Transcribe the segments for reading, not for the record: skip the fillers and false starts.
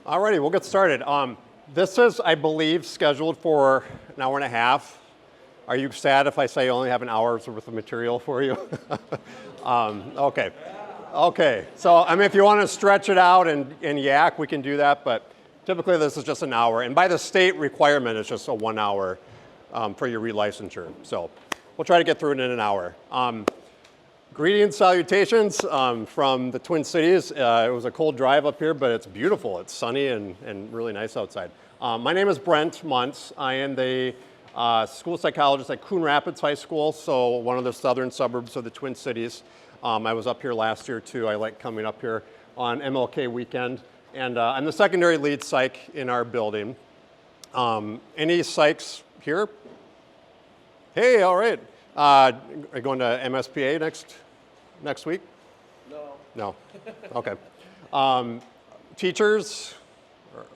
Alrighty, we'll get started. This is, I believe, scheduled for an hour and a half. Are you sad if I say I only have an hour's worth of material for you? Okay. Okay, so I mean, if you want to stretch it out and yak, we can do that, but typically this is just an hour. And by the state requirement, it's just a 1 hour for your relicensure. So we'll try to get through it in an hour. Greetings, salutations from the Twin Cities. It was a cold drive up here, but it's beautiful. It's sunny and really nice outside. My name is Brent Munce. I am the school psychologist at Coon Rapids High School, so one of the southern suburbs of the Twin Cities. I was up here last year too. I like coming up here on MLK weekend. And I'm the secondary lead psych in our building. Any psychs here? Hey, all right. Are you going to MSPA next week? No. No? Okay. Teachers,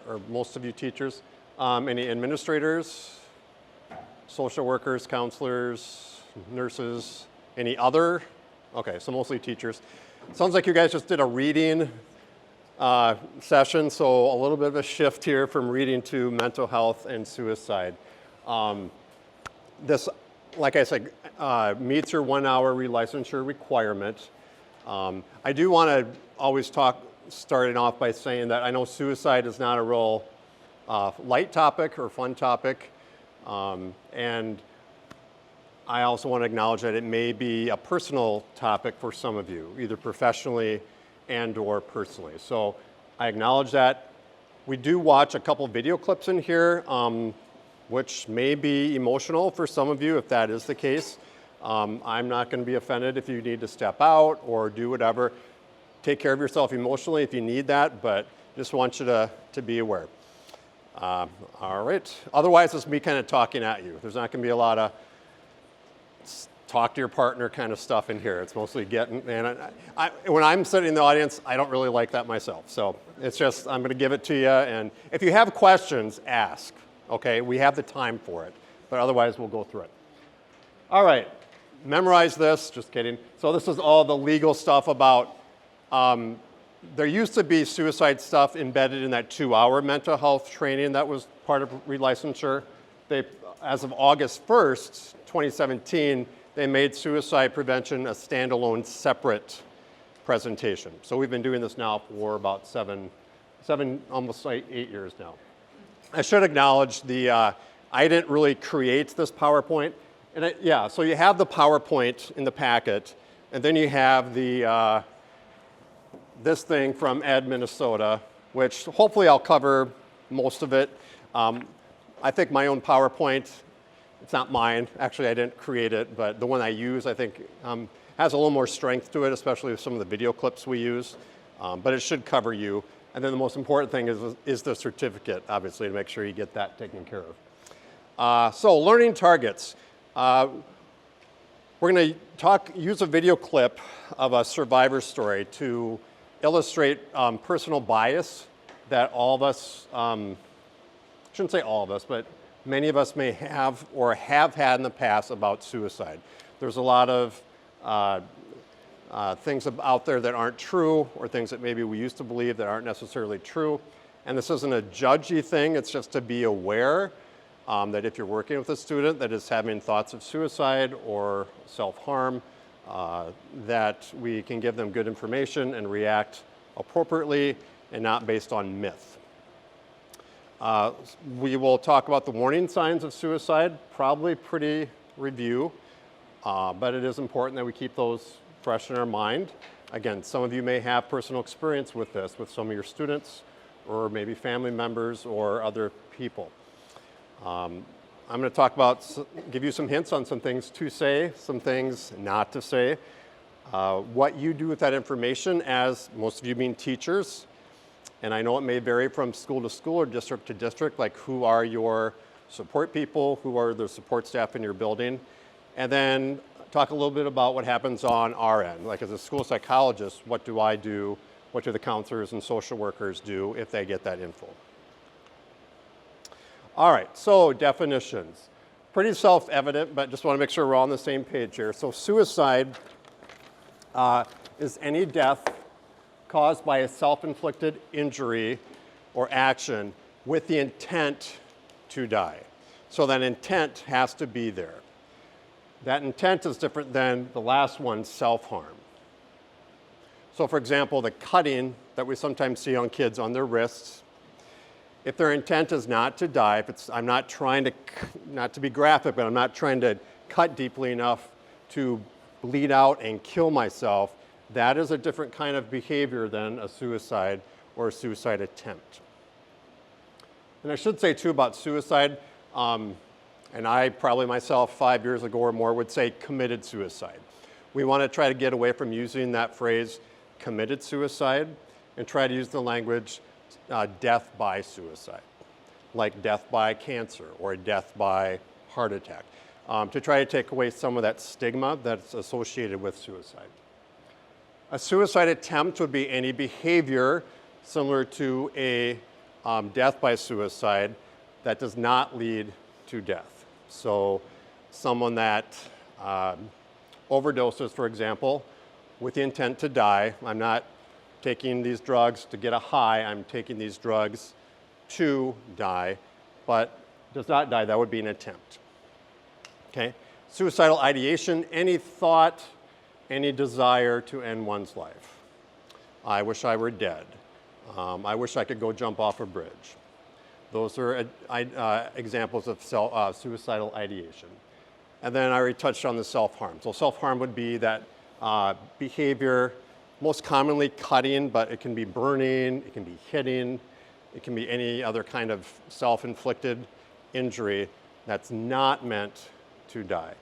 or most of you teachers, any administrators, social workers, counselors, nurses, any other? Okay, so mostly teachers. Sounds like you guys just did a reading session, so a little bit of a shift here from reading to mental health and suicide. This, like I said, meets your 1 hour relicensure requirement. I do want to always talk, starting off by saying that I know suicide is not a real light topic or fun topic, and I also want to acknowledge that it may be a personal topic for some of you, either professionally and or personally. So I acknowledge that. We do watch a couple video clips in here, which may be emotional for some of you if that is the case. I'm not going to be offended if you need to step out or do whatever. Take care of yourself emotionally if you need that, but just want you to be aware. All right. Otherwise, it's me kind of talking at you. There's not going to be a lot of talk to your partner kind of stuff in here. It's mostly getting, and when I'm sitting in the audience, I don't really like that myself. So it's just, I'm going to give it to you. And if you have questions, ask. Okay, we have the time for it, but otherwise we'll go through it. All right, memorize this, just kidding. So this is all the legal stuff about, there used to be suicide stuff embedded in that 2 hour mental health training that was part of relicensure. As of August 1st, 2017, they made suicide prevention a standalone separate presentation. So we've been doing this now for about seven, almost like 8 years now. I should acknowledge I didn't really create this PowerPoint. And so you have the PowerPoint in the packet, and then you have this thing from Ed, Minnesota, which hopefully I'll cover most of it. I think my own PowerPoint, it's not mine. Actually, I didn't create it, but the one I use, I think, has a little more strength to it, especially with some of the video clips we use. But it should cover you. And then the most important thing is the certificate, obviously, to make sure you get that taken care of. So learning targets. We're going to use a video clip of a survivor story to illustrate personal bias that all of us, shouldn't say all of us, but many of us may have or have had in the past about suicide. There's a lot of things out there that aren't true, or things that maybe we used to believe that aren't necessarily true. And this isn't a judgy thing, it's just to be aware that if you're working with a student that is having thoughts of suicide or self-harm, that we can give them good information and react appropriately and not based on myth. We will talk about the warning signs of suicide, probably pretty review, but it is important that we keep those fresh in our mind. Again, some of you may have personal experience with this, with some of your students, or maybe family members or other people. I'm going to talk about, give you some hints on some things to say, some things not to say, what you do with that information, as most of you being teachers. And I know it may vary from school to school or district to district, like who are your support people, who are the support staff in your building, and then talk a little bit about what happens on our end. Like as a school psychologist, what do I do? What do the counselors and social workers do if they get that info? All right, so definitions. Pretty self-evident, but just want to make sure we're all on the same page here. So suicide is any death caused by a self-inflicted injury or action with the intent to die. So that intent has to be there. That intent is different than the last one, self-harm. So for example, the cutting that we sometimes see on kids on their wrists, if their intent is not to die, I'm not trying to, not to be graphic, but I'm not trying to cut deeply enough to bleed out and kill myself, that is a different kind of behavior than a suicide or a suicide attempt. And I should say too about suicide, and I probably myself 5 years ago or more would say committed suicide. We want to try to get away from using that phrase committed suicide and try to use the language death by suicide, like death by cancer or death by heart attack, to try to take away some of that stigma that's associated with suicide. A suicide attempt would be any behavior similar to a death by suicide that does not lead to death. So someone that overdoses, for example, with the intent to die. I'm not taking these drugs to get a high, I'm taking these drugs to die, but does not die, that would be an attempt. Okay? Suicidal ideation, any thought, any desire to end one's life. I wish I were dead. I wish I could go jump off a bridge. Those are examples of suicidal ideation. And then I already touched on the self-harm. So self-harm would be that behavior, most commonly cutting, but it can be burning, it can be hitting, it can be any other kind of self-inflicted injury that's not meant to die.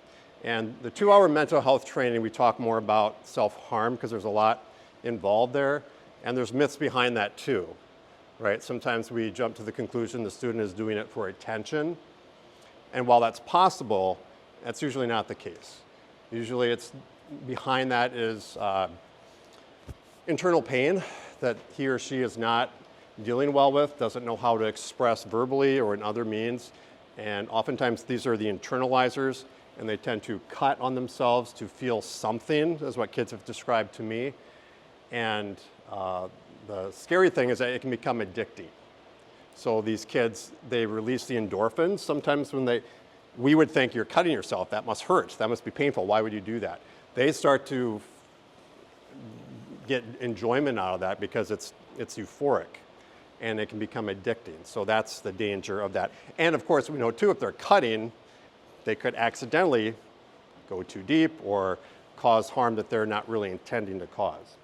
And the 2-hour mental health training, we talk more about self-harm because there's a lot involved there, and there's myths behind that too, right? Sometimes we jump to the conclusion the student is doing it for attention, and while that's possible, that's usually not the case. Usually it's behind that is internal pain that he or she is not dealing well with, doesn't know how to express verbally or in other means, and oftentimes these are the internalizers, and they tend to cut on themselves to feel something, is what kids have described to me. And the scary thing is that it can become addicting. So these kids, they release the endorphins. Sometimes when we would think you're cutting yourself, that must hurt, that must be painful, why would you do that? They start to get enjoyment out of that because it's euphoric and it can become addicting. So that's the danger of that. And of course, we know too, if they're cutting, they could accidentally go too deep or cause harm that they're not really intending to cause.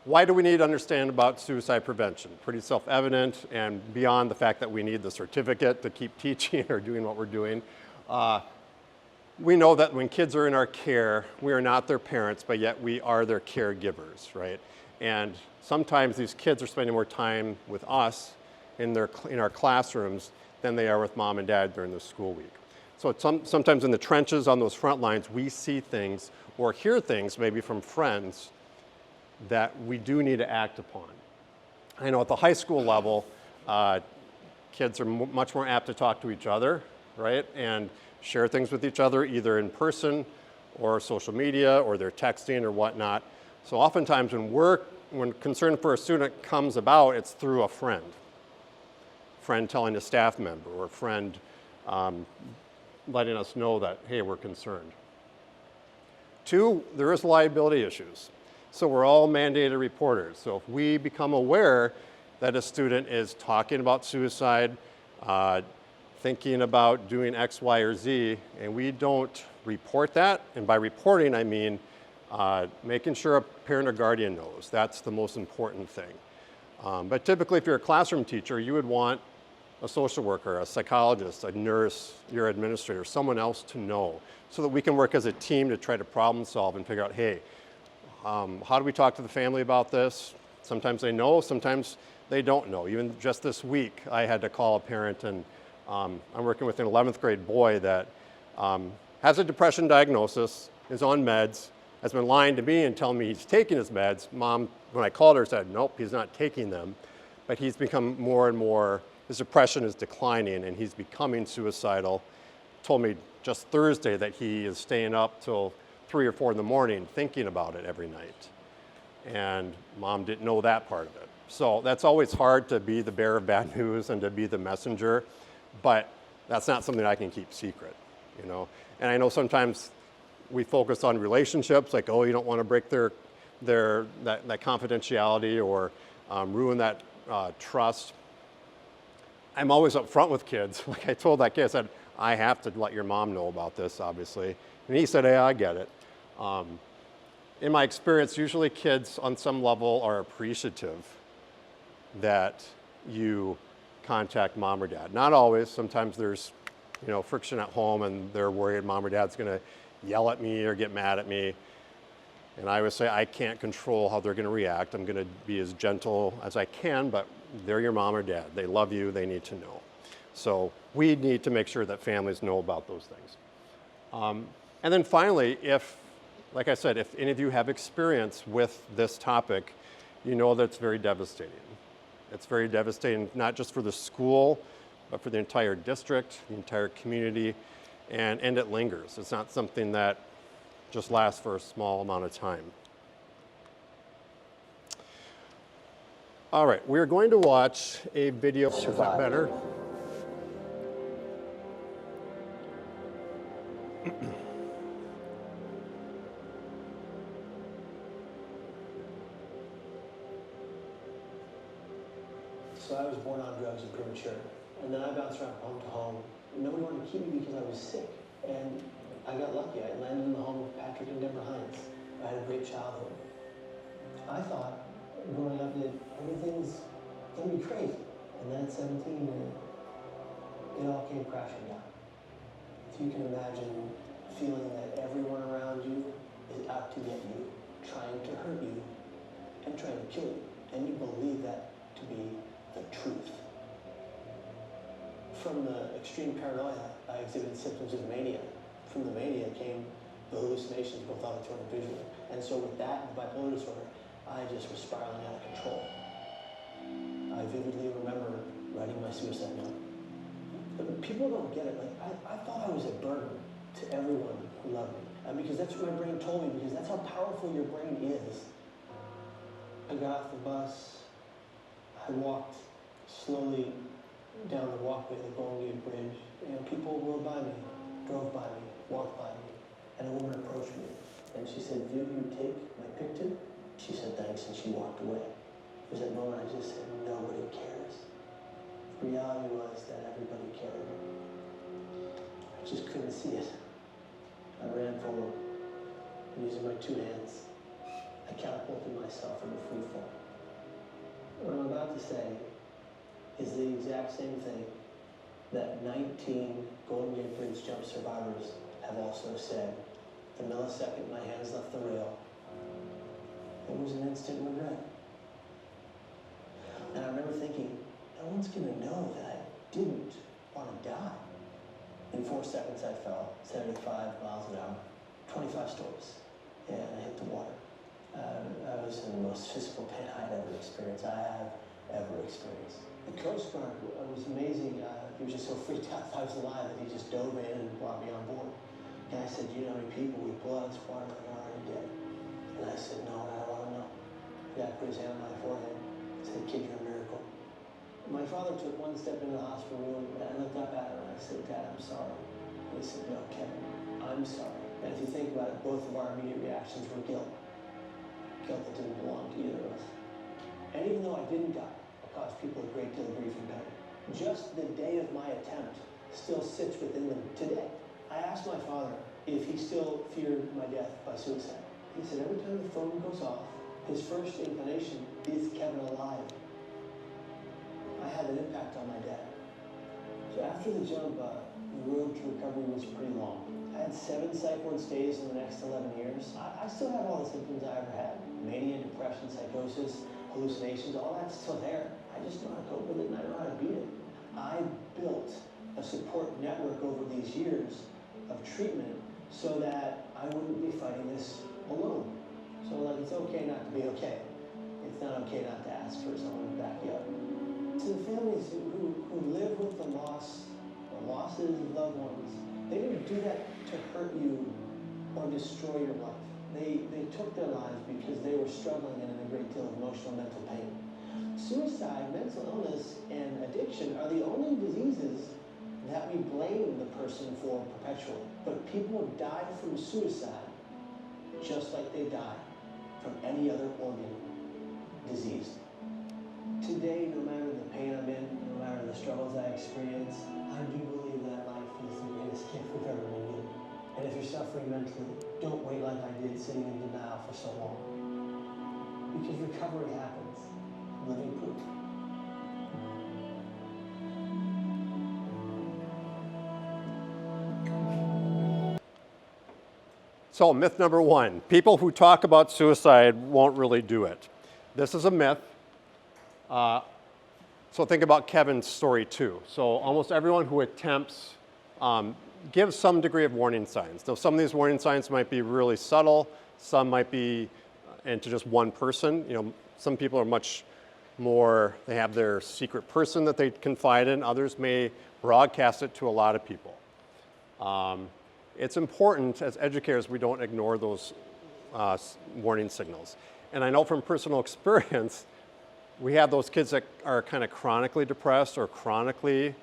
Why do we need to understand about suicide prevention? Pretty self-evident, and beyond the fact that we need the certificate to keep teaching or doing what we're doing. We know that when kids are in our care, we are not their parents, but yet we are their caregivers, right? And sometimes these kids are spending more time with us in our classrooms than they are with mom and dad during the school week. So sometimes in the trenches on those front lines, we see things or hear things maybe from friends that we do need to act upon. I know at the high school level, kids are much more apt to talk to each other, right? And share things with each other, either in person or social media, or they're texting or whatnot. So oftentimes when concern for a student comes about, it's through a friend telling a staff member, or a friend letting us know that, hey, we're concerned. 2, there is liability issues. So we're all mandated reporters. So if we become aware that a student is talking about suicide, thinking about doing X, Y, or Z, and we don't report that, and by reporting I mean making sure a parent or guardian knows. That's the most important thing. But typically if you're a classroom teacher, you would want a social worker, a psychologist, a nurse, your administrator, someone else to know, so that we can work as a team to try to problem solve and figure out, hey, how do we talk to the family about this? Sometimes they know, sometimes they don't know. Even just this week, I had to call a parent, and I'm working with an 11th grade boy that has a depression diagnosis, is on meds, has been lying to me and telling me he's taking his meds. Mom, when I called her, said, nope, he's not taking them. But he's become more and more, his depression is declining and he's becoming suicidal. Told me just Thursday that he is staying up till 3 or 4 in the morning thinking about it every night. And mom didn't know that part of it. So that's always hard, to be the bearer of bad news and to be the messenger, but that's not something I can keep secret, you know. And I know sometimes we focus on relationships, like, oh, you don't want to break that confidentiality or ruin that trust. I'm always upfront with kids. Like I told that kid, I said, I have to let your mom know about this, obviously. And he said, yeah, I get it. In my experience, usually kids on some level are appreciative that you contact mom or dad. Not always. Sometimes there's, you know, friction at home and they're worried mom or dad's going to yell at me or get mad at me. And I always say, I can't control how they're going to react. I'm going to be as gentle as I can, but they're your mom or dad. They love you. They need to know. So we need to make sure that families know about those things. And then finally, like I said, if any of you have experience with this topic, you know that it's very devastating. It's very devastating, not just for the school, but for the entire district, the entire community, and it lingers. It's not something that just lasts for a small amount of time. All right, we're going to watch a video. Is that better? So I was born on drugs and premature, and then I bounced around home to home. Nobody wanted to keep me because I was sick, and I got lucky. I landed in the home of Patrick and Deborah Hines. I had a great childhood. I thought, growing up, that everything's gonna be great, and then at 17, it all came crashing down. If you can imagine feeling that everyone around you is out to get you, trying to hurt you, and trying to kill you, and you believe that to be the truth. From the extreme paranoia, I exhibited symptoms of mania. From the mania came the hallucinations, both auditory and visual. And so with that and bipolar disorder, I just was spiraling out of control. I vividly remember writing my suicide note. But people don't get it. Like, I thought I was a burden to everyone who loved me. And because that's what my brain told me, because that's how powerful your brain is. I got off the bus. I walked slowly down the walkway, the Golden Gate Bridge, and people rode by me, drove by me, walked by me, and a woman approached me, and she said, "Do you take my picture?" She said, "Thanks," and she walked away. It was that moment I just said, nobody cares. The reality was that everybody cared. I just couldn't see it. I ran forward, and using my two hands, I catapulted myself into free fall. What I'm about to say is the exact same thing that 19 Golden Gate Bridge jump survivors have also said. The millisecond my hands left the rail, it was an instant regret. And I remember thinking, no one's gonna know that I didn't want to die. In 4 seconds I fell 75 miles an hour, 25 stories, and I hit the water. I was in the most physical pain I'd ever experienced, The Coast Guard was amazing. He was just so freaked out that I was alive that he just dove in and brought me on board. And I said, "Do you know how many people with blood, water, that are already dead?" And I said, "No, I don't want to know." The guy put his hand on my forehead and said, "Kid, you're a miracle." My father took one step into the hospital room, and I looked up at him and I said, "Dad, I'm sorry." And he said, "No, Kevin, I'm sorry." And if you think about it, both of our immediate reactions were guilt. Guilt that didn't belong to either of us. And even though I didn't die, I caused people a great deal of grief and pain. Just the day of my attempt still sits within them today. I asked my father if he still feared my death by suicide. He said every time the phone goes off, his first inclination is Kevin alive. I had an impact on my dad. So after the jump, the road to recovery was pretty long. I had 7 psych ward stays in the next 11 years. I still have all the symptoms I ever had. Mania, depression, psychosis, hallucinations, all that's still there. I just know how to cope with it and I know how to beat it. I built a support network over these years of treatment so that I wouldn't be fighting this alone. So like, it's okay not to be okay. It's not okay not to ask for someone to back you up. To the families who live with the loss or losses of loved ones, they didn't do that to hurt you or destroy your life. They took their lives because they were struggling and in a great deal of emotional mental pain. Suicide, mental illness, and addiction are the only diseases that we blame the person for perpetually. But people die from suicide just like they die from any other organ disease. Today, no matter the pain I'm in, no matter the struggles I experience, I do believe that life is the greatest gift we've ever been given. And if you're suffering mentally, don't wait like I did sitting in denial for so long. Because recovery happens. Living proof. So myth number one, people who talk about suicide won't really do it. This is a myth. So think about Kevin's story too. So almost everyone who attempts gives some degree of warning signs. Now some of these warning signs might be really subtle, some might be into just one person. You know, some people are much more, they have their secret person that they confide in. Others may broadcast it to a lot of people. It's important as educators we don't ignore those warning signals. And I know from personal experience, we have those kids that are kind of chronically depressed or chronically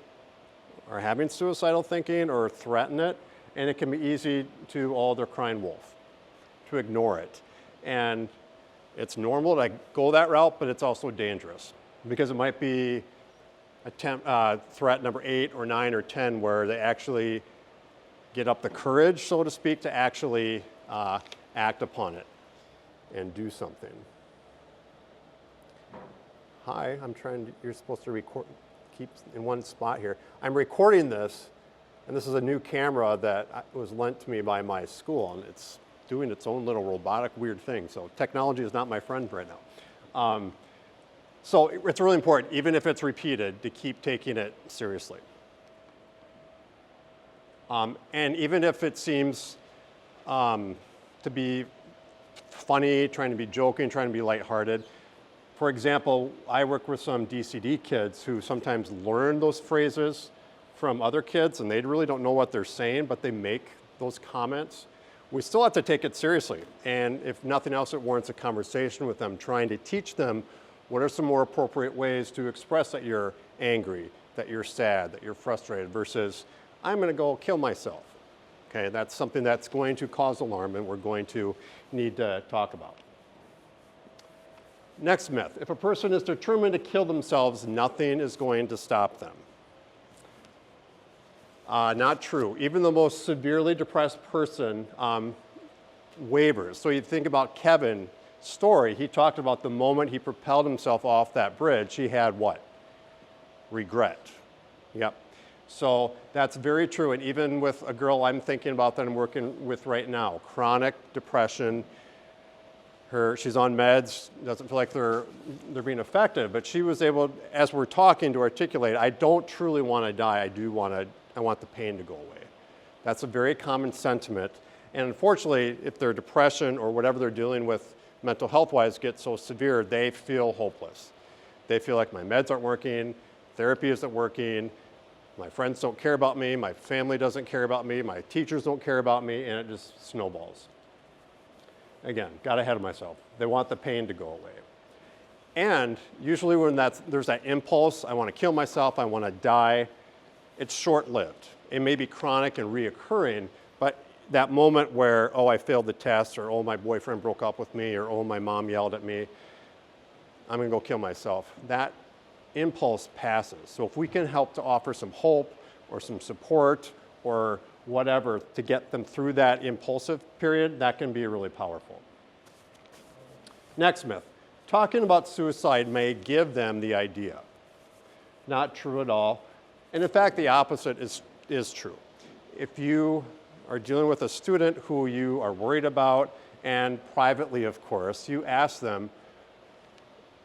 are having suicidal thinking or threaten it, and it can be easy to, oh, they're crying wolf, to ignore it. And it's normal to go that route, but it's also dangerous because it might be threat number 8 or 9 or 10 where they actually get up the courage, so to speak, to actually act upon it and do something. Hi, you're supposed to record, keep in one spot here. I'm recording this, and this is a new camera that was lent to me by my school, and it's doing its own little robotic weird thing. So technology is not my friend right now. So it's really important, even if it's repeated, to keep taking it seriously. And even if it seems to be funny, trying to be joking, trying to be lighthearted. For example, I work with some DCD kids who sometimes learn those phrases from other kids and they really don't know what they're saying, but they make those comments. We still have to take it seriously. And if nothing else, it warrants a conversation with them, trying to teach them what are some more appropriate ways to express that you're angry, that you're sad, that you're frustrated, versus I'm going to go kill myself. Okay, that's something that's going to cause alarm and we're going to need to talk about. Next myth, if a person is determined to kill themselves, nothing is going to stop them. Not true. Even the most severely depressed person wavers. So you think about Kevin's story, he talked about the moment he propelled himself off that bridge, he had what? Regret. Yep. So that's very true. And even with a girl I'm thinking about that I'm working with right now, chronic depression, she's on meds, doesn't feel like they're being effective, but she was able, as we're talking, to articulate, I don't truly want to die, I want the pain to go away. That's a very common sentiment. And unfortunately, if their depression or whatever they're dealing with mental health-wise gets so severe, they feel hopeless. They feel like my meds aren't working, therapy isn't working, my friends don't care about me, my family doesn't care about me, my teachers don't care about me, and it just snowballs. Again, got ahead of myself. They want the pain to go away. And usually when there's that impulse, I want to kill myself, I want to die, it's short-lived. It may be chronic and reoccurring, but that moment where, oh, I failed the test, or oh, my boyfriend broke up with me, or oh, my mom yelled at me, I'm going to go kill myself. That impulse passes. So if we can help to offer some hope or some support or whatever to get them through that impulsive period, that can be really powerful. Next myth, talking about suicide may give them the idea. Not true at all. And in fact, the opposite is true. If you are dealing with a student who you are worried about, and privately, of course, you ask them,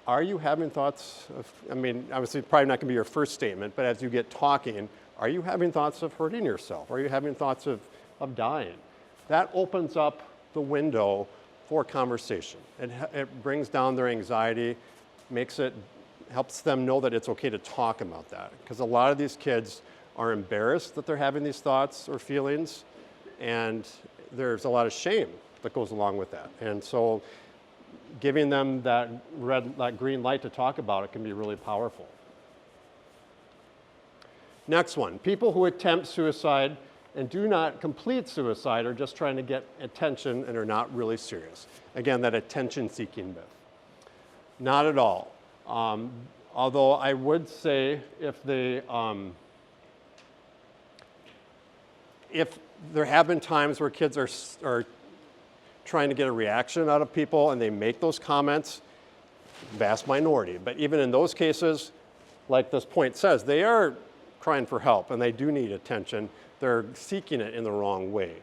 are you having thoughts of, I mean, obviously probably not gonna be your first statement, but as you get talking, are you having thoughts of hurting yourself? Are you having thoughts of dying? That opens up the window for conversation. It brings down their anxiety, helps them know that it's okay to talk about that. Because a lot of these kids are embarrassed that they're having these thoughts or feelings, and there's a lot of shame that goes along with that. And so giving them that green light to talk about it can be really powerful. Next one, people who attempt suicide and do not complete suicide are just trying to get attention and are not really serious. Again, that attention-seeking myth. Not at all. Although I would say if there have been times where kids are trying to get a reaction out of people and they make those comments, vast minority. But even in those cases, like this point says, they are crying for help and they do need attention. They're seeking it in the wrong way.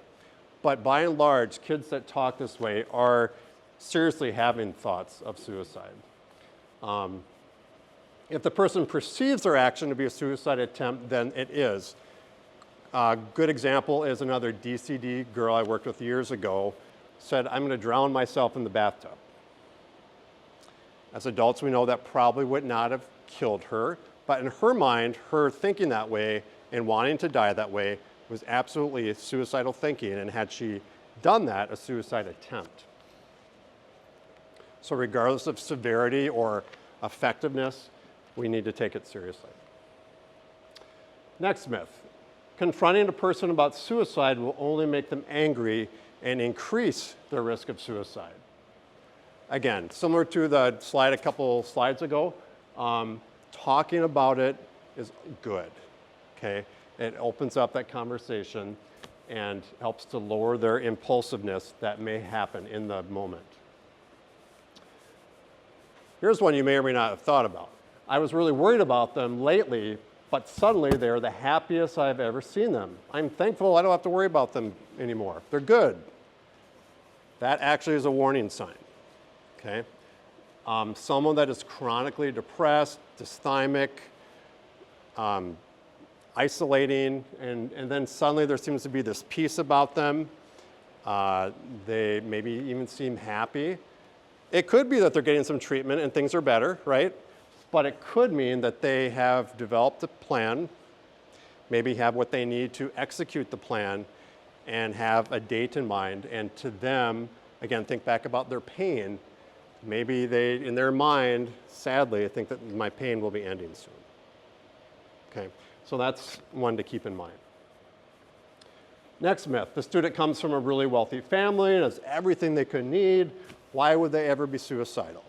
But by and large, kids that talk this way are seriously having thoughts of suicide. If the person perceives their action to be a suicide attempt, then it is. A good example is another DCD girl I worked with years ago said, "I'm going to drown myself in the bathtub." As adults, we know that probably would not have killed her, but in her mind, her thinking that way and wanting to die that way was absolutely suicidal thinking, and had she done that, a suicide attempt. So regardless of severity or effectiveness, we need to take it seriously. Next myth. Confronting a person about suicide will only make them angry and increase their risk of suicide. Again, similar to the slide a couple slides ago, talking about it is good, okay? It opens up that conversation and helps to lower their impulsiveness that may happen in the moment. Here's one you may or may not have thought about. I was really worried about them lately, but suddenly they're the happiest I've ever seen them. I'm thankful I don't have to worry about them anymore. They're good. That actually is a warning sign, okay? Someone that is chronically depressed, dysthymic, isolating, and then suddenly there seems to be this peace about them. They maybe even seem happy. It could be that they're getting some treatment and things are better, right? But it could mean that they have developed a plan, maybe have what they need to execute the plan, and have a date in mind. And to them, again, think back about their pain. Maybe they, in their mind, sadly, think that my pain will be ending soon. Okay, so that's one to keep in mind. Next myth, the student comes from a really wealthy family and has everything they could need. Why would they ever be suicidal?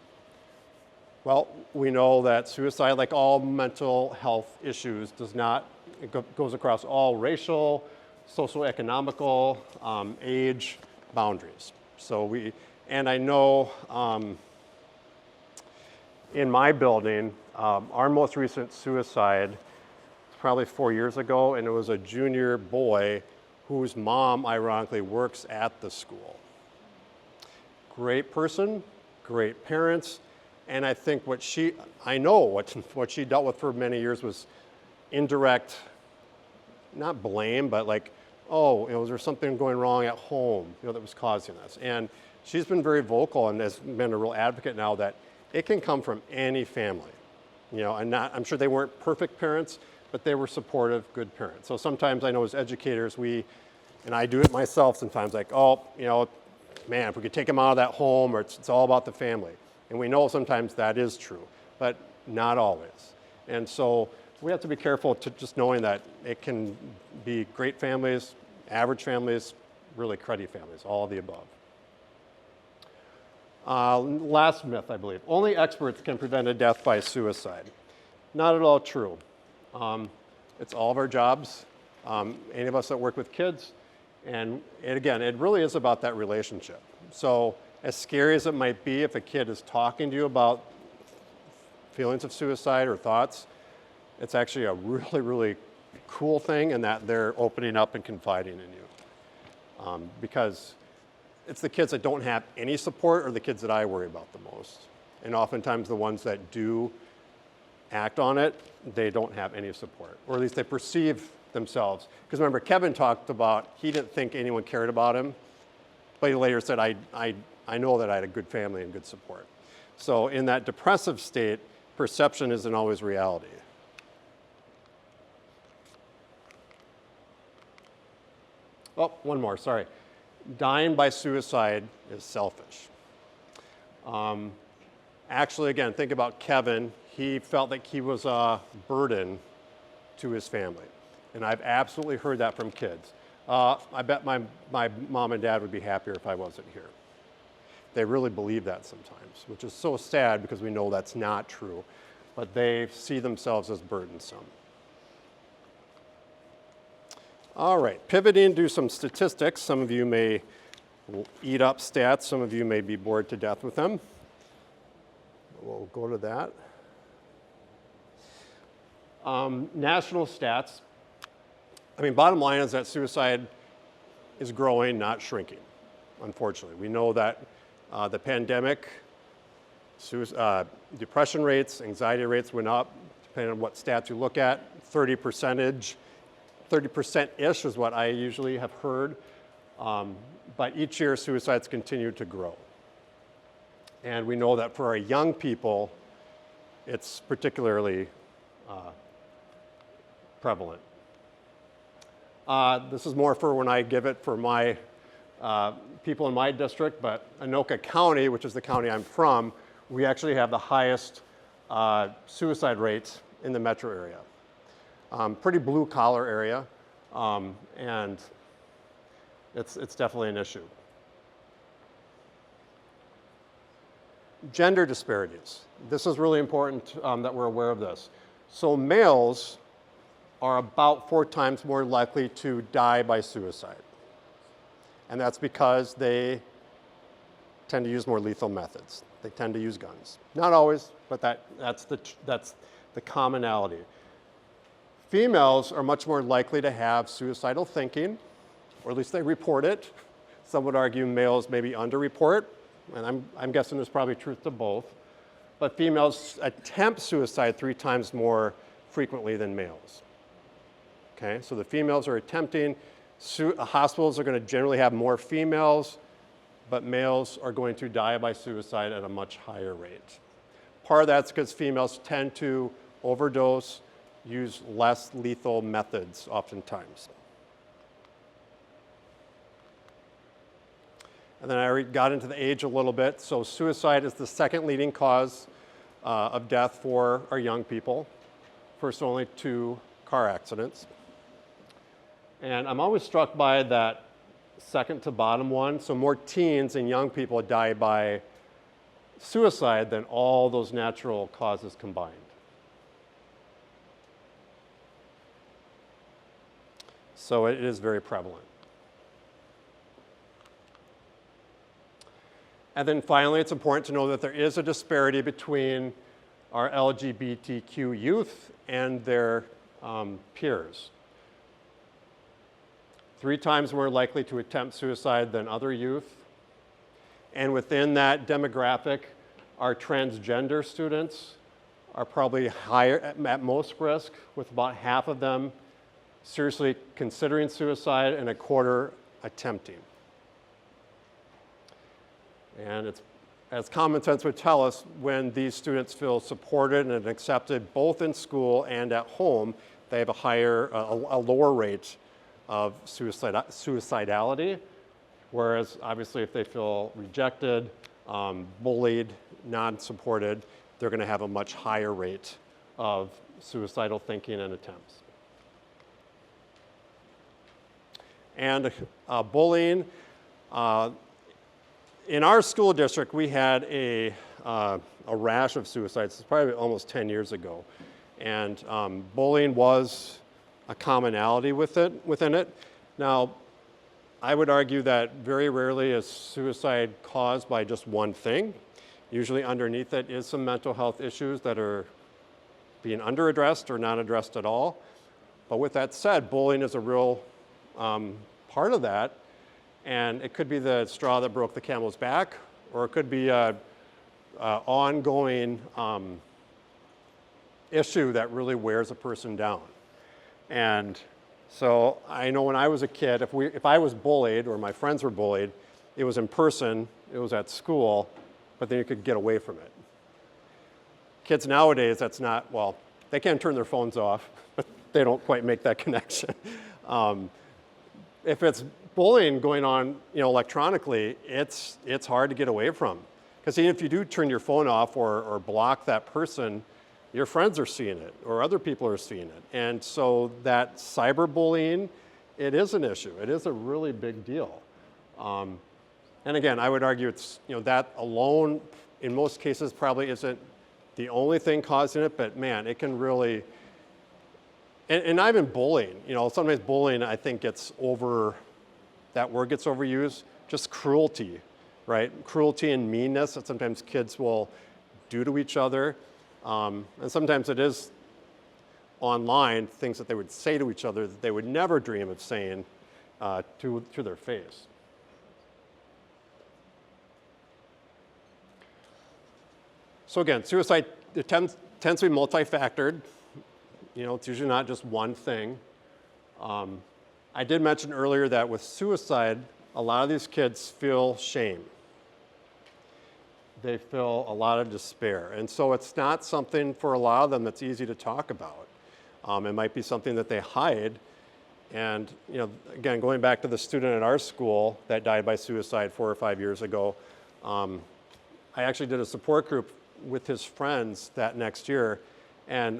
Well, we know that suicide, like all mental health issues, goes across all racial, socioeconomical, age boundaries. And I know in my building, our most recent suicide was probably 4 years ago, and it was a junior boy whose mom, ironically, works at the school. Great person, great parents, and I think what she dealt with for many years was indirect, not blame, but like, was there something going wrong at home, that was causing this? And she's been very vocal and has been a real advocate now that it can come from any family, and I'm sure they weren't perfect parents, but they were supportive, good parents. So sometimes I know as educators, and I do it myself sometimes, like, man, if we could take them out of that home, or it's all about the family. And we know sometimes that is true, but not always. And so we have to be careful to just knowing that it can be great families, average families, really cruddy families, all of the above. Last myth, I believe. Only experts can prevent a death by suicide. Not at all true. It's all of our jobs, any of us that work with kids, and again, it really is about that relationship. So as scary as it might be if a kid is talking to you about feelings of suicide or thoughts, it's actually a really, really cool thing in that they're opening up and confiding in you. Because it's the kids that don't have any support are the kids that I worry about the most. And oftentimes the ones that do act on it, they don't have any support, or at least they perceive themselves. Because remember, Kevin talked about he didn't think anyone cared about him, but he later said, I know that I had a good family and good support. So in that depressive state, perception isn't always reality. Oh, one more, sorry. Dying by suicide is selfish. Actually, again, think about Kevin. He felt like he was a burden to his family. And I've absolutely heard that from kids. I bet my mom and dad would be happier if I wasn't here. They really believe that sometimes, which is so sad because we know that's not true. But they see themselves as burdensome. All right, pivoting to some statistics. Some of you may eat up stats. Some of you may be bored to death with them. We'll go to that. National stats. I mean, bottom line is that suicide is growing, not shrinking, unfortunately. We know that the pandemic, depression rates, anxiety rates went up, depending on what stats you look at. 30%-ish is what I usually have heard. But each year, suicides continue to grow. And we know that for our young people, it's particularly prevalent. This is more for when I give it for my people in my district, but Anoka County, which is the county I'm from, we actually have the highest suicide rates in the metro area. Pretty blue-collar area, and it's definitely an issue. Gender disparities. This is really important that we're aware of this. So males are about 4 times more likely to die by suicide. And that's because they tend to use more lethal methods. They tend to use guns. Not always, but that's the commonality. Females are much more likely to have suicidal thinking, or at least they report it. Some would argue males maybe underreport, and I'm guessing there's probably truth to both. But females attempt suicide 3 times more frequently than males. Okay, so the females are attempting. Hospitals are going to generally have more females, but males are going to die by suicide at a much higher rate. Part of that's because females tend to overdose, use less lethal methods oftentimes. And then I already got into the age a little bit. So suicide is the second leading cause of death for our young people, first only to car accidents. And I'm always struck by that second to bottom one. So more teens and young people die by suicide than all those natural causes combined. So it is very prevalent. And then finally, it's important to know that there is a disparity between our LGBTQ youth and their peers. 3 times more likely to attempt suicide than other youth. And within that demographic, our transgender students are probably higher at most risk, with about half of them seriously considering suicide and a quarter attempting. And it's, as common sense would tell us, when these students feel supported and accepted both in school and at home, they have a lower rate of suicidality, whereas obviously if they feel rejected, bullied, non-supported, they're going to have a much higher rate of suicidal thinking and attempts. And bullying. In our school district, we had a rash of suicides. It's probably almost 10 years ago. And bullying was a commonality within it. Now, I would argue that very rarely is suicide caused by just one thing. Usually underneath it is some mental health issues that are being under-addressed or not addressed at all. But with that said, bullying is a real part of that. And it could be the straw that broke the camel's back, or it could be an ongoing issue that really wears a person down. And so I know when I was a kid, if I was bullied or my friends were bullied, it was in person, it was at school, but then you could get away from it. Kids nowadays, that's not, well, they can turn their phones off, but they don't quite make that connection. If it's bullying going on, electronically, it's hard to get away from Because even if you do turn your phone off or block that person, your friends are seeing it or other people are seeing it. And so that cyberbullying, it is an issue. It is a really big deal. And again, I would argue it's, that alone, in most cases, probably isn't the only thing causing it, but man, it can really, and not even bullying, sometimes bullying, I think that word gets overused, just cruelty, right? Cruelty and meanness that sometimes kids will do to each other. And sometimes it is online, things that they would say to each other that they would never dream of saying to their face. So again, suicide, it tends to be multifactored. It's usually not just one thing. I did mention earlier that with suicide, a lot of these kids feel shame. They feel a lot of despair. And so it's not something for a lot of them that's easy to talk about. It might be something that they hide. And, again, going back to the student at our school that died by suicide 4 or 5 years ago, I actually did a support group with his friends that next year. And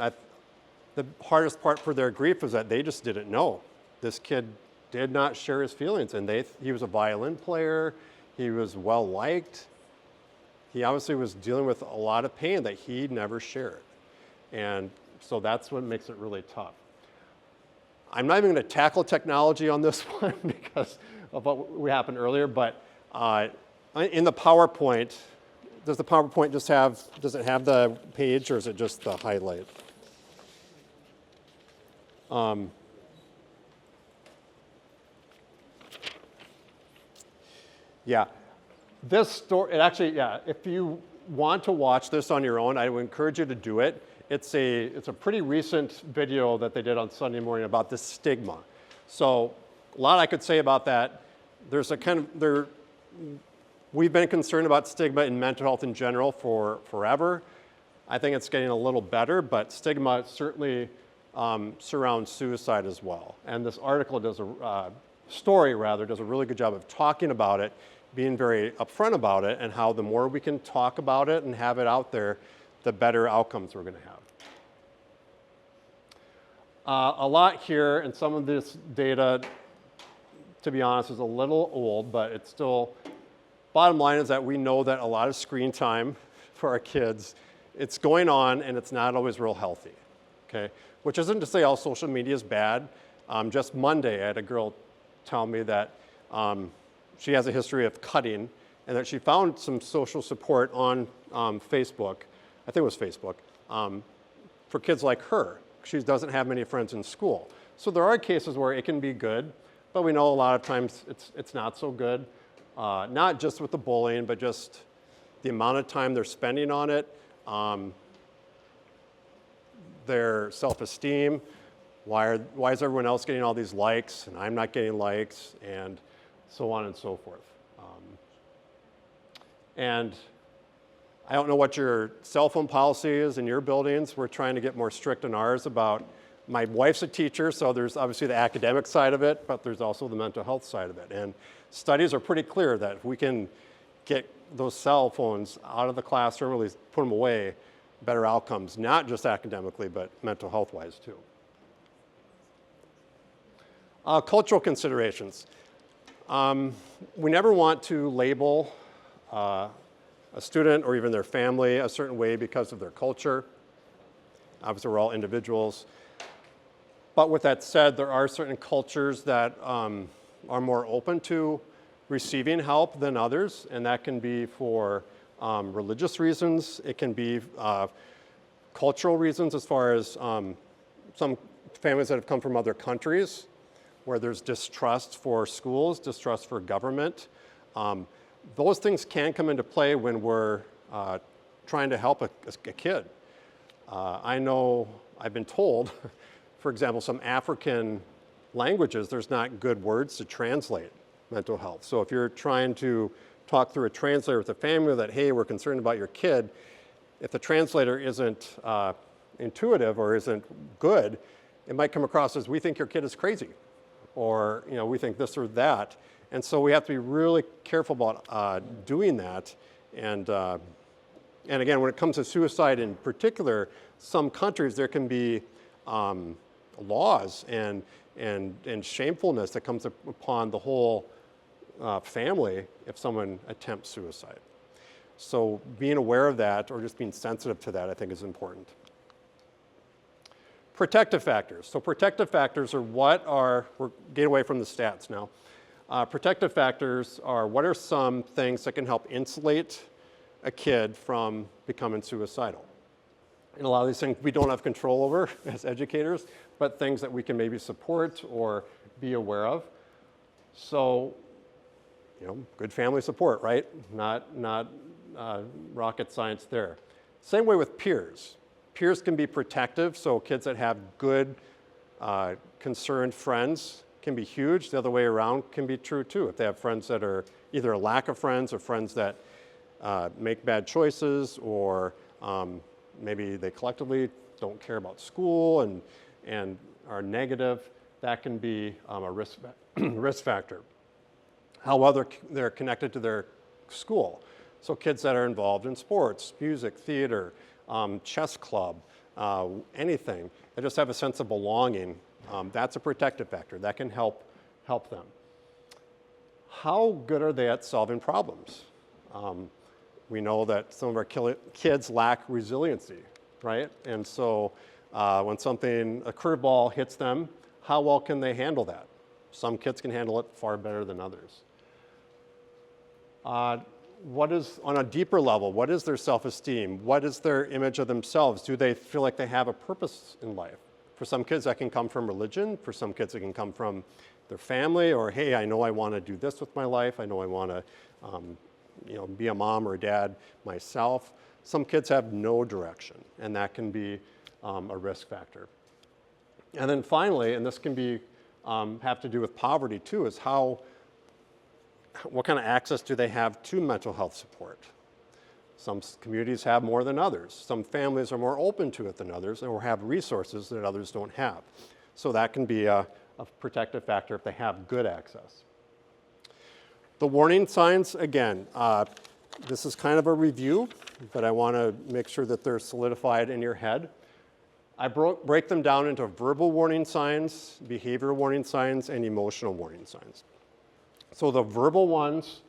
the hardest part for their grief was that they just didn't know. This kid did not share his feelings. And he was a violin player. He was well-liked. He obviously was dealing with a lot of pain that he never shared. And so that's what makes it really tough. I'm not even going to tackle technology on this one because of what happened earlier, but in the PowerPoint, does the PowerPoint does it have the page or is it just the highlight? Yeah. This story, if you want to watch this on your own, I would encourage you to do it. It's a pretty recent video that they did on Sunday morning about this stigma. So a lot I could say about that. We've been concerned about stigma in mental health in general for forever. I think it's getting a little better, but stigma certainly surrounds suicide as well. And this article does a really good job of talking about it, being very upfront about it, and how the more we can talk about it and have it out there, the better outcomes we're going to have. A lot here, and some of this data, to be honest, is a little old, but it's still, bottom line is that we know that a lot of screen time for our kids, it's going on and it's not always real healthy, okay? Which isn't to say all social media is bad. Just Monday, I had a girl tell me that she has a history of cutting and that she found some social support on Facebook, I think it was Facebook, for kids like her. She doesn't have many friends in school. So there are cases where it can be good, but we know a lot of times it's not so good. Not just with the bullying, but just the amount of time they're spending on it, their self-esteem, why is everyone else getting all these likes and I'm not getting likes, and so on and so forth. And I don't know what your cell phone policy is in your buildings. We're trying to get more strict on ours about, my wife's a teacher, so there's obviously the academic side of it, but there's also the mental health side of it. And studies are pretty clear that if we can get those cell phones out of the classroom, or at least put them away, better outcomes, not just academically, but mental health-wise too. Cultural considerations. We never want to label a student or even their family a certain way because of their culture. Obviously, we're all individuals. But with that said, there are certain cultures that are more open to receiving help than others, and that can be for religious reasons. It can be cultural reasons, as far as some families that have come from other countries where there's distrust for schools, distrust for government. Those things can come into play when we're trying to help a kid. I know, I've been told, for example, some African languages, there's not good words to translate mental health. So if you're trying to talk through a translator with a family that, hey, we're concerned about your kid, if the translator isn't intuitive or isn't good, it might come across as, we think your kid is crazy, or we think this or that. And so we have to be really careful about doing that And again, when it comes to suicide in particular, some countries there can be laws and shamefulness that comes upon the whole family if someone attempts suicide. So being aware of that, or just being sensitive to that, I think is important. Protective factors. So protective factors are we're getting away from the stats now. Protective factors are what are some things that can help insulate a kid from becoming suicidal. And a lot of these things we don't have control over as educators, but things that we can maybe support or be aware of. So, good family support, right? Not rocket science there. Same way with peers. Peers can be protective, so kids that have good, concerned friends can be huge. The other way around can be true too. If they have friends that are either a lack of friends or friends that make bad choices, or maybe they collectively don't care about school and are negative, that can be a risk factor. How well they're connected to their school. So kids that are involved in sports, music, theater, chess club, anything, they just have a sense of belonging. That's a protective factor. That can help them. How good are they at solving problems? We know that some of our kids lack resiliency, right? And so when a curveball hits them, how well can they handle that? Some kids can handle it far better than others. What is, on a deeper level, what is their self-esteem? What is their image of themselves? Do they feel like they have a purpose in life? For some kids, that can come from religion. For some kids, it can come from their family, or, hey, I know I want to do this with my life. I know I want to be a mom or a dad myself. Some kids have no direction, and that can be a risk factor. And then finally, and this can be have to do with poverty too, is what kind of access do they have to mental health support? Some communities have more than others. Some families are more open to it than others, or have resources that others don't have. So that can be a protective factor if they have good access. The warning signs, again, this is kind of a review, but I want to make sure that they're solidified in your head. I break them down into verbal warning signs, behavioral warning signs, and emotional warning signs. So the verbal ones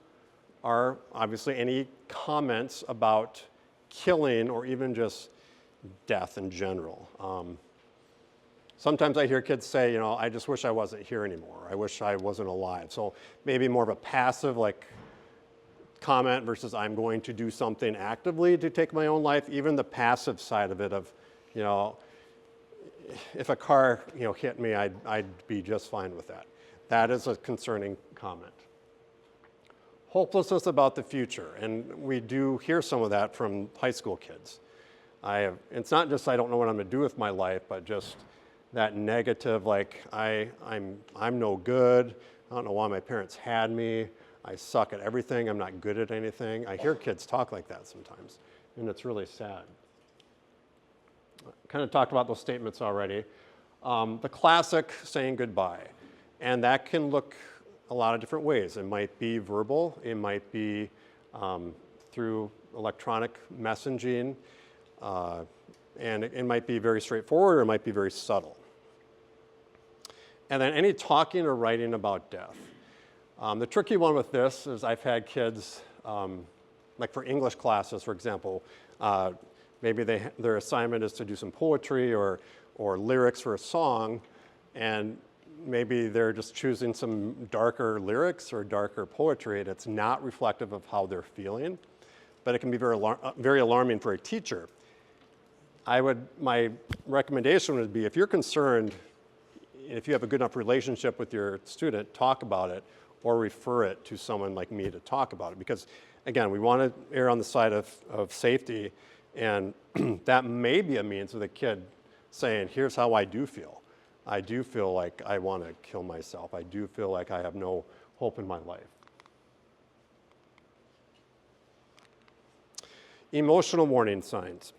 are obviously any comments about killing or even just death in general. Sometimes I hear kids say, I just wish I wasn't here anymore. I wish I wasn't alive. So maybe more of a passive comment versus I'm going to do something actively to take my own life. Even the passive side of it of, if a car hit me, I'd be just fine with that. That is a concerning comment. Hopelessness about the future, and we do hear some of that from high school kids. It's not just I don't know what I'm going to do with my life, but just that negative, I'm no good. I don't know why my parents had me. I suck at everything. I'm not good at anything. I hear kids talk like that sometimes, and it's really sad. I kind of talked about those statements already. The classic saying goodbye, and that can look a lot of different ways. It might be verbal, it might be through electronic messaging, and it might be very straightforward, or it might be very subtle. And then any talking or writing about death. The tricky one with this is I've had kids, for English classes, for example, maybe their assignment is to do some poetry or lyrics for a song, and maybe they're just choosing some darker lyrics or darker poetry, and it's not reflective of how they're feeling, but it can be very alarming for a teacher. My recommendation would be, if you're concerned, if you have a good enough relationship with your student, talk about it or refer it to someone like me to talk about it. Because again, we want to err on the side of safety, and that may be a means of the kid saying, here's how I do feel. I do feel like I want to kill myself. I do feel like I have no hope in my life. Emotional warning signs.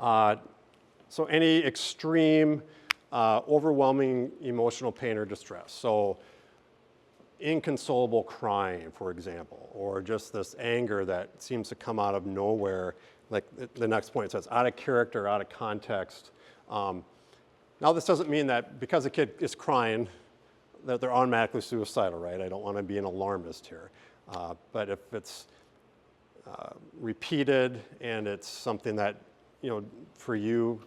So any extreme, overwhelming emotional pain or distress. So inconsolable crying, for example, or just this anger that seems to come out of nowhere, like the next point says, out of character, out of context. Now, this doesn't mean that because a kid is crying that they're automatically suicidal, right? I don't want to be an alarmist here. But if it's repeated and it's something that, for you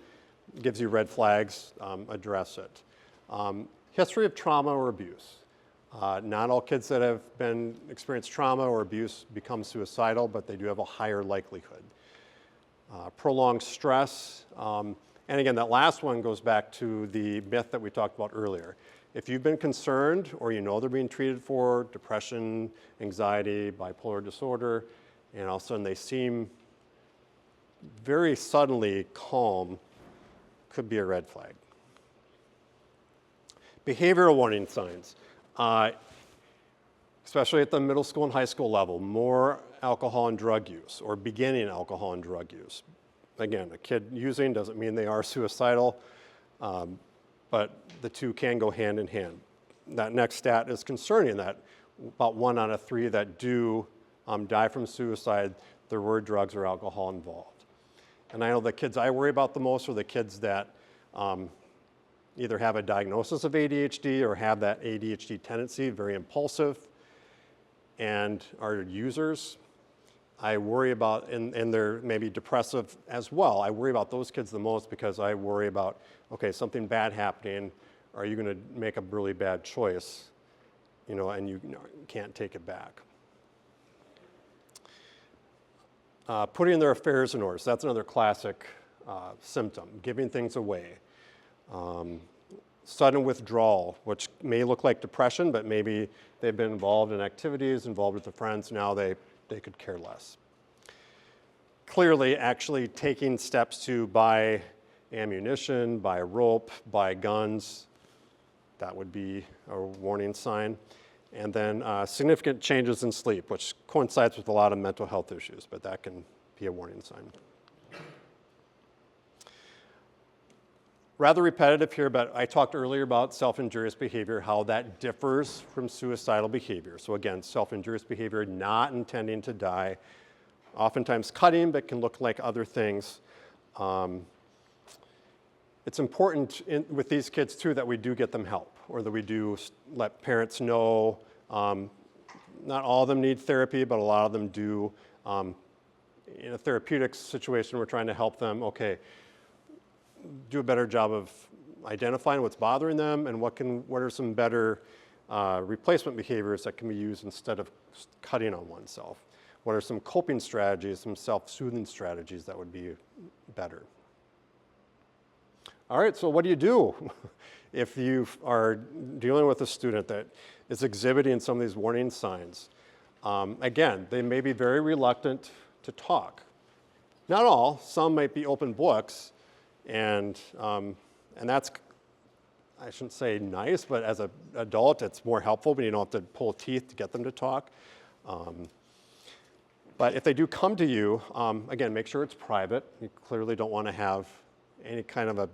gives you red flags, address it. History of trauma or abuse. Not all kids that have experienced trauma or abuse become suicidal, but they do have a higher likelihood. Prolonged stress. And again, that last one goes back to the myth that we talked about earlier. If you've been concerned or they're being treated for depression, anxiety, bipolar disorder, and all of a sudden they seem very suddenly calm, could be a red flag. Behavioral warning signs, especially at the middle school and high school level, more alcohol and drug use or beginning alcohol and drug use. Again, a kid using doesn't mean they are suicidal, but the two can go hand in hand. That next stat is concerning, that about 1 out of 3 that do die from suicide, there were drugs or alcohol involved. And I know the kids I worry about the most are the kids that either have a diagnosis of ADHD or have that ADHD tendency, very impulsive, and are users. I worry about, and they're maybe depressive as well. I worry about those kids the most because I worry about, okay, something bad happening, are you going to make a really bad choice, and you can't take it back. Putting their affairs in order, so that's another classic symptom, giving things away. Sudden withdrawal, which may look like depression, but maybe they've been involved in activities, involved with their friends, now they could care less. Clearly, actually taking steps to buy ammunition, buy rope, buy guns, that would be a warning sign. And then significant changes in sleep, which coincides with a lot of mental health issues, but that can be a warning sign. Rather repetitive here, but I talked earlier about self-injurious behavior, how that differs from suicidal behavior. So again, self-injurious behavior, not intending to die, oftentimes cutting, but can look like other things. It's important with these kids too that we do get them help, or that we do let parents know. Not all of them need therapy, but a lot of them do. In a therapeutic situation, we're trying to help them, okay, do a better job of identifying what's bothering them and what are some better replacement behaviors that can be used instead of cutting on oneself. What are some coping strategies, some self-soothing strategies that would be better? All right, so what do you do if you are dealing with a student that is exhibiting some of these warning signs? Again, they may be very reluctant to talk. Not all, some might be open books, and that's, I shouldn't say nice, but as an adult, it's more helpful when you don't have to pull teeth to get them to talk. But if they do come to you, again, make sure it's private. You clearly don't want to have any kind of a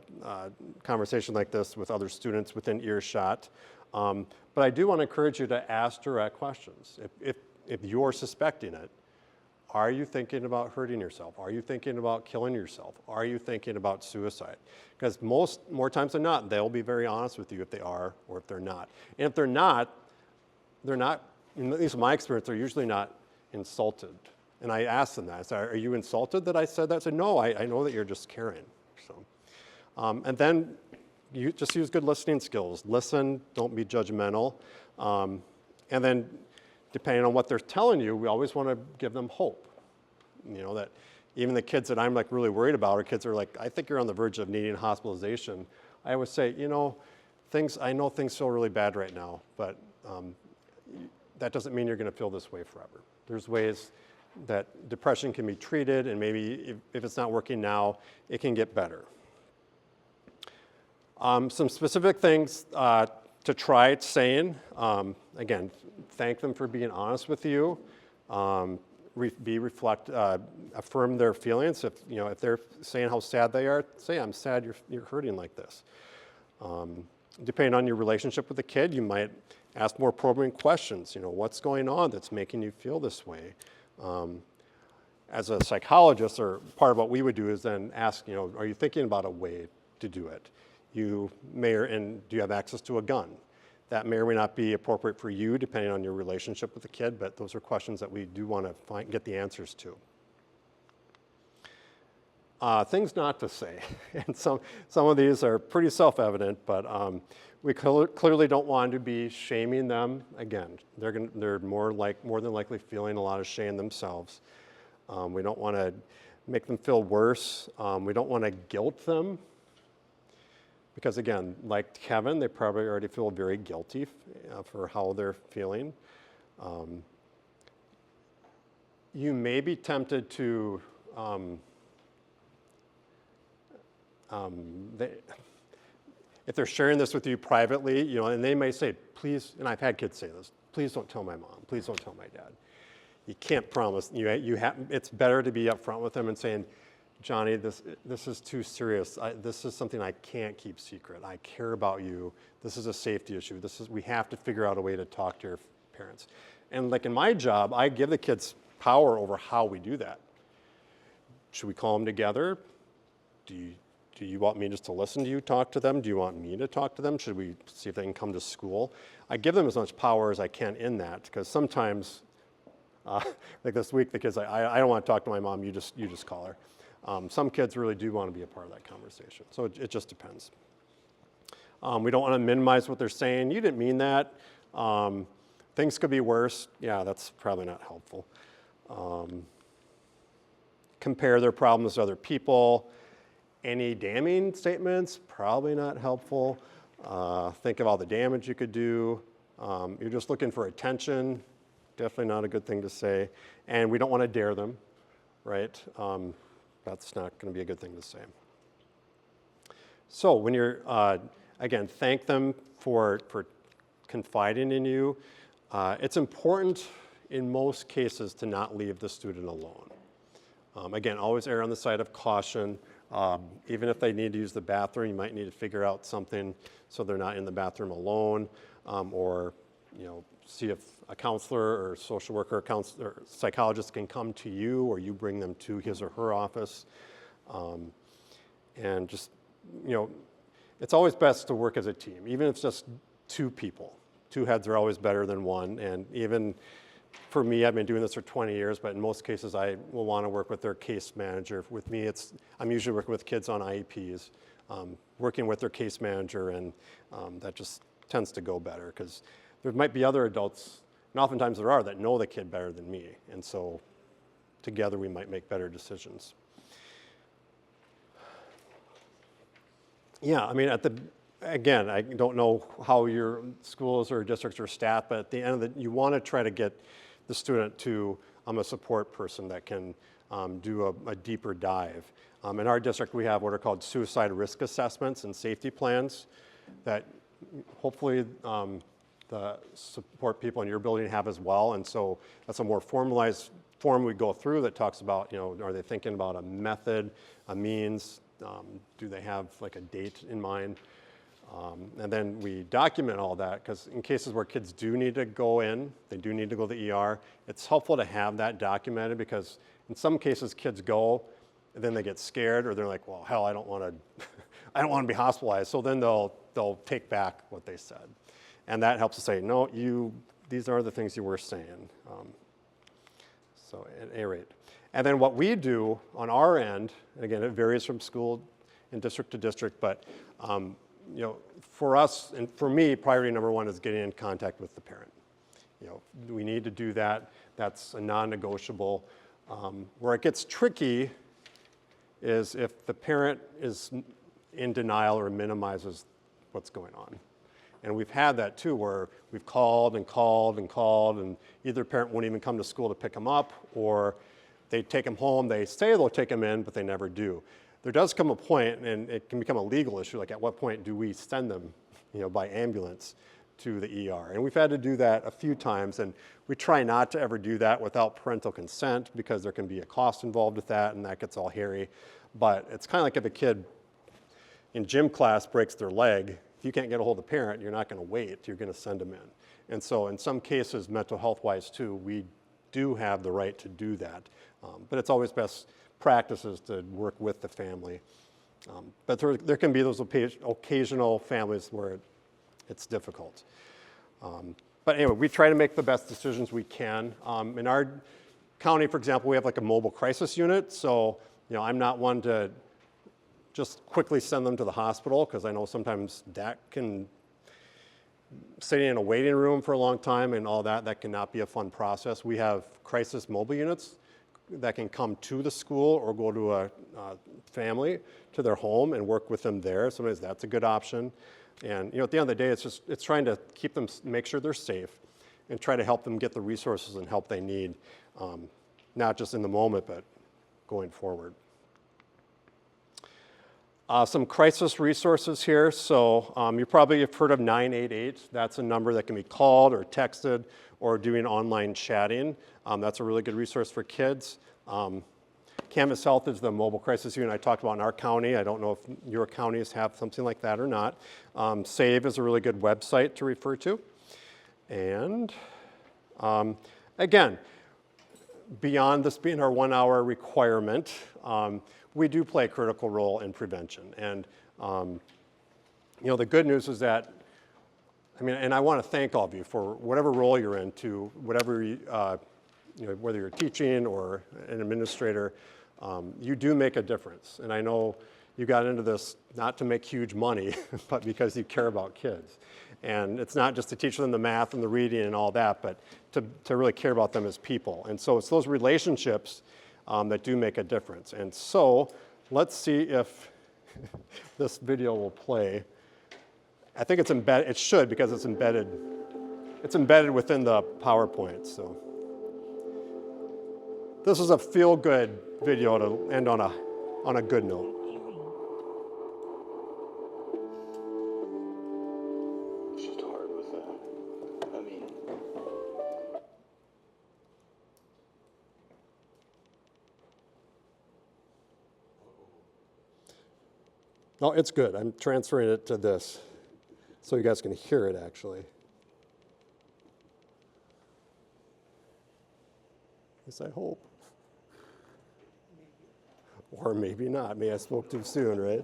conversation like this with other students within earshot. But I do want to encourage you to ask direct questions. If you're suspecting it, are you thinking about hurting yourself? Are you thinking about killing yourself? Are you thinking about suicide? Because more times than not, they'll be very honest with you if they are or if they're not. And if they're not, at least in my experience, they're usually not insulted. And I asked them that. I said, are you insulted that I said that? I said, no, I know that you're just caring. So, and then you just use good listening skills. Listen, don't be judgmental. And then depending on what they're telling you, we always want to give them hope. That even the kids that I'm like really worried about are kids that are like, I think you're on the verge of needing hospitalization. I always say, I know things feel really bad right now, but that doesn't mean you're going to feel this way forever. There's ways that depression can be treated, and maybe if it's not working now, it can get better. Some specific things to try saying, again, thank them for being honest with you. Affirm their feelings. If they're saying how sad they are, say, I'm sad you're hurting like this. Depending on your relationship with the kid, you might ask more probing questions. What's going on that's making you feel this way? As a psychologist, or part of what we would do is then ask, are you thinking about a way to do it? And do you have access to a gun? That may or may not be appropriate for you, depending on your relationship with the kid, but those are questions that we do want to get the answers to. Things not to say, and some of these are pretty self-evident, but we clearly don't want to be shaming them. Again, they're more than likely feeling a lot of shame themselves. We don't want to make them feel worse. We don't want to guilt them, because again, like Kevin, they probably already feel very guilty for how they're feeling. You may be tempted to if they're sharing this with you privately, and they may say, please, and I've had kids say this, please don't tell my mom, please don't tell my dad. You can't promise. It's better to be upfront with them and saying, Johnny, this is too serious. This is something I can't keep secret. I care about you. This is a safety issue. We have to figure out a way to talk to your parents. And like in my job, I give the kids power over how we do that. Should we call them together? Do you want me just to listen to you talk to them? Do you want me to talk to them? Should we see if they can come to school? I give them as much power as I can in that, because sometimes, like this week, the kids say, I don't want to talk to my mom, you just call her. Some kids really do want to be a part of that conversation, so it just depends. We don't want to minimize what they're saying. You didn't mean that. Things could be worse. Yeah, that's probably not helpful. Compare their problems to other people. Any damning statements, probably not helpful. Think of all the damage you could do. You're just looking for attention, definitely not a good thing to say. And we don't want to dare them, right? That's not going to be a good thing to say. So when you're, again, thank them for confiding in you. It's important in most cases to not leave the student alone. Again, always err on the side of caution. Even if they need to use the bathroom, you might need to figure out something so they're not in the bathroom alone, or see if a counselor or social worker or counselor or psychologist can come to you, or you bring them to his or her office. And just, it's always best to work as a team, even if it's just two people. Two heads are always better than one, and even for me, I've been doing this for 20 years, but in most cases, I will want to work with their case manager. With me, I'm usually working with kids on IEPs, working with their case manager, and that just tends to go better, because there might be other adults, and oftentimes there are, that know the kid better than me, and so together we might make better decisions. Yeah, I mean, again, I don't know how your schools or districts are staffed, but at the end of it, you want to try to get the student to a support person that can do a deeper dive. In our district, we have what are called suicide risk assessments and safety plans that hopefully the support people in your building have as well. And so that's a more formalized form we go through that talks about, are they thinking about a method, a means, do they have like a date in mind? And then we document all that, because in cases where kids do need to go in, they do need to go to the ER, it's helpful to have that documented, because in some cases kids go and then they get scared, or they're like, well, hell, I don't want to be hospitalized. So then they'll take back what they said. And that helps to say, no, these are the things you were saying. So at any rate. And then what we do on our end, again, it varies from school and district to district, but for us and for me, priority number one is getting in contact with the parent. We need to do that. That's a non-negotiable. Where it gets tricky is if the parent is in denial or minimizes what's going on. And we've had that too, where we've called and called and called, and either parent won't even come to school to pick them up, or they take them home. They say they'll take them in, but they never do. There does come a point, and it can become a legal issue, like at what point do we send them, by ambulance to the ER? And we've had to do that a few times, and we try not to ever do that without parental consent, because there can be a cost involved with that, and that gets all hairy. But it's kind of like if a kid in gym class breaks their leg, if you can't get a hold of the parent, you're not going to wait, you're going to send them in. And so in some cases, mental health-wise too, we do have the right to do that. But it's always best practices to work with the family. But there can be those occasional families where it's difficult. But anyway, we try to make the best decisions we can. In our county, for example, we have like a mobile crisis unit. So, I'm not one to just quickly send them to the hospital, because I know sometimes that can, sitting in a waiting room for a long time and all that cannot be a fun process. We have crisis mobile units that can come to the school or go to a family to their home and work with them there. Sometimes that's a good option. And at the end of the day, it's trying to keep them, make sure they're safe, and try to help them get the resources and help they need, not just in the moment, but going forward. Some crisis resources here. So you probably have heard of 988. That's a number that can be called or texted or doing online chatting. That's a really good resource for kids. Canvas Health is the mobile crisis unit I talked about in our county. I don't know if your counties have something like that or not. SAVE is a really good website to refer to. And again, beyond this being our 1 hour requirement, we do play a critical role in prevention. And the good news is that, and I want to thank all of you for whatever role you're in, to whatever, whether you're teaching or an administrator, you do make a difference. And I know you got into this not to make huge money, but because you care about kids. And it's not just to teach them the math and the reading and all that, but to really care about them as people. And so it's those relationships that do make a difference. And so let's see if this video will play. I think it's embedded. It should, because it's embedded. It's embedded within the PowerPoint. So this is a feel-good video to end on a good note. It's just hard with that. No, it's good. I'm transferring it to this so you guys can hear it actually. At least I hope. Or maybe not. Maybe I spoke too soon, right?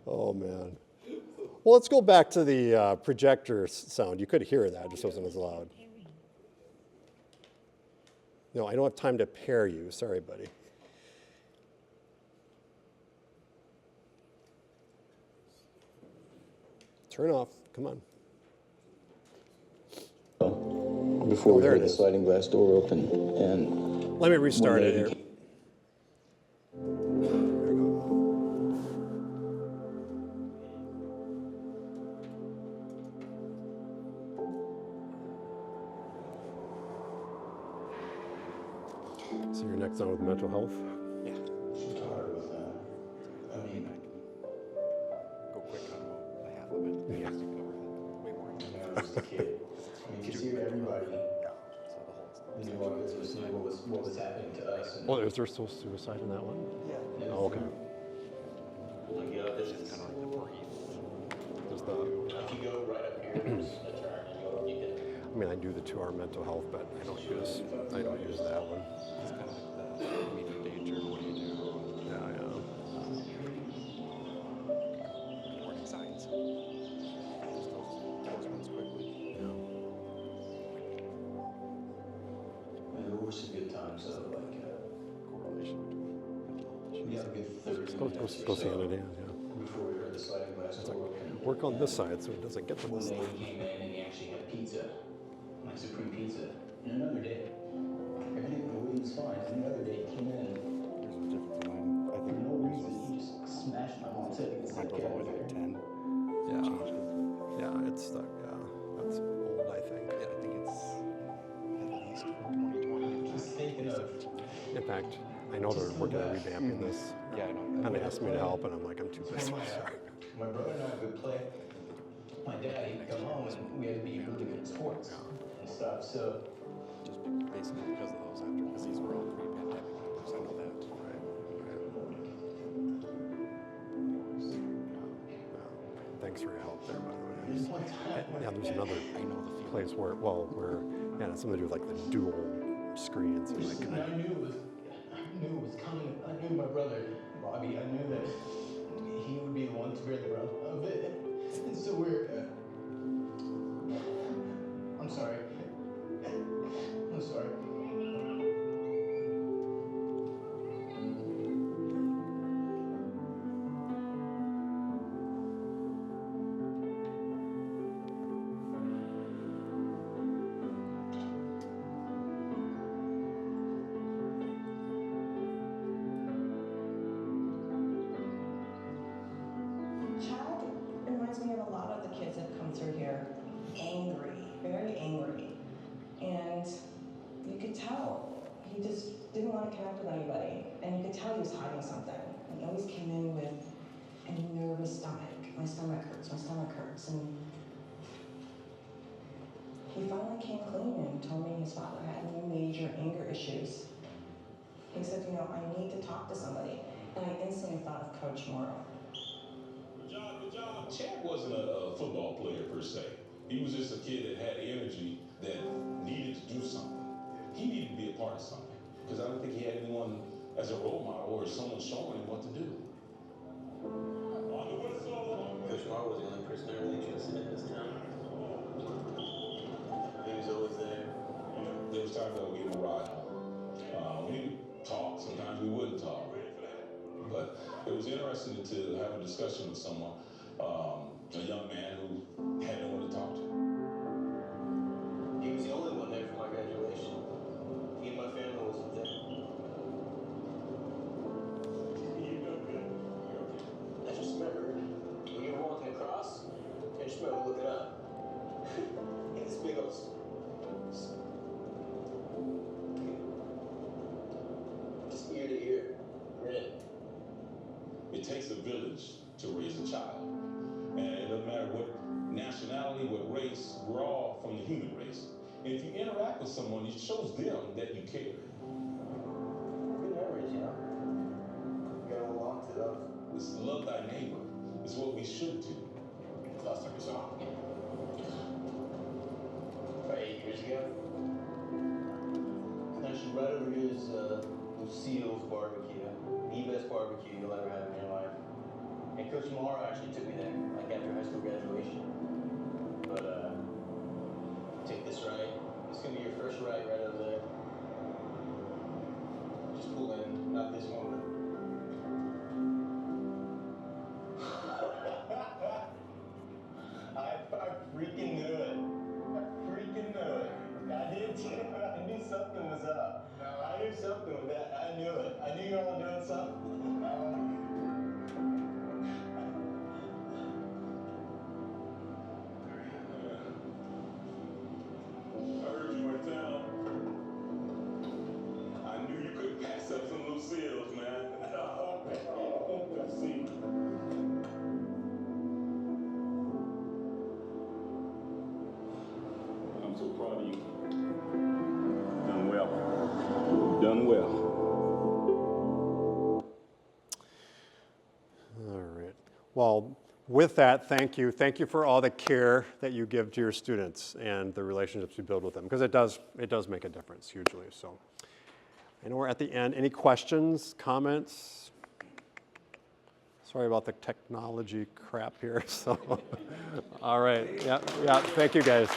Oh, man. Well, let's go back to the projector sound. You could hear that, it just wasn't as loud. No, I don't have time to pair you. Sorry, buddy. Turn off. Come on. Before we there heard it the is. sliding glass door open, and Let me restart it here. So you're next on with mental health? yeah, it's hard with that. Go quick on about half of it. Yeah. Way more. When I was a kid, you could hear everybody. So the whole You know, it was what was happening to us. And Well, is there still suicide in that one? Yeah. Oh, okay. you get up, It's just kind of like the brief. Just the, if you go right up here, there's a turn, and you can. I do the 2 hour mental health, but I don't use that one. It's kind of like the immediate danger. What do you do? Yeah. Warning signs. Just those ones quickly. And there were some good times, though, like Correlation between we got a good 30 Go minutes see or so it, yeah. before we heard the sliding glass door open. Work on this side so it doesn't get to One this day side. he came in and he actually had pizza, like supreme pizza. And another day, everything was fine. And another day he came in and Here's the difference in mine. I for think no reason he just smashed my mom's head against mine the goes all the way cabinet. down to 10. Yeah. Changes. Yeah, it's stuck. Yeah, that's old, I think. Yeah, I think it's at least from 2020. Just thinking of In fact, I know they're working on revamping this. Yeah, I know. And they asked me to help, and I'm like, I'm too busy. my brother and I would play. My dad, he'd come home and we had to be really good at sports and stuff. So Just basically because of those after, because these were all pre-pandemic numbers. I know that. Right. Thanks for your help there, by the way. There's one time Yeah, there's another I know the feeling. place where yeah, it's something to do with like the dual screens. And like, and I knew it was coming. I knew my brother, Bobby, I knew that he would be the one to bear the brunt of it. And so I'm sorry. I'm sorry. Chad reminds me of a lot of the kids that come through here. Angry, very angry. And you could tell he just didn't want to connect with anybody. And you could tell he was hiding something. He always came in with a nervous stomach. My stomach hurts, my stomach hurts. And he finally came clean and told me his father had no major anger issues. He said, you know, I need to talk to somebody. And I instantly thought of Coach Morrow. Good job. Chad wasn't a football player per se. He was just a kid that had energy that needed to do something. He needed to be a part of something because I don't think he had anyone as a role model or someone showing him what to do. On the whistle. Coach Morrow was the only person I really trusted in this town. He was always there. There was times I would give him a ride home. We would talk. Sometimes we wouldn't talk. But it was interesting to have a discussion with someone, a young man who had no one to talk to. He was the only one there for my graduation. He and my family wasn't there. I just remember when you were walking across, I just remember looking up. And this big old just ear to ear grin. It takes a village to raise a child. And it doesn't matter what nationality, what race, we're all from the human race. And if you interact with someone, it shows them that you care. Good memories, you know? You gotta hold on to those. It's love thy neighbor. It's what we should do. Last time we saw him. About 8 years ago. Actually, right over here is Lucille's barbecue. The best barbecue you'll ever have in your life. And Coach Morrow actually took me there, like after high school graduation. But take this right. It's gonna be your first right over there. Just pull in, not this one, but I freaking knew it. I freaking knew it. I did too. I knew something was up. I knew something with that. I knew it. I knew you all were doing something. I heard you went down. I knew you couldn't pass up some Lucille's, man. Let's see. I'm so proud of you. Done well. Done well. All right. Well, with that, thank you. Thank you for all the care that you give to your students and the relationships you build with them, because it does make a difference hugely. So I know we're at the end. Any questions, comments? Sorry about the technology crap here. So, all right. Yeah. Thank you, guys.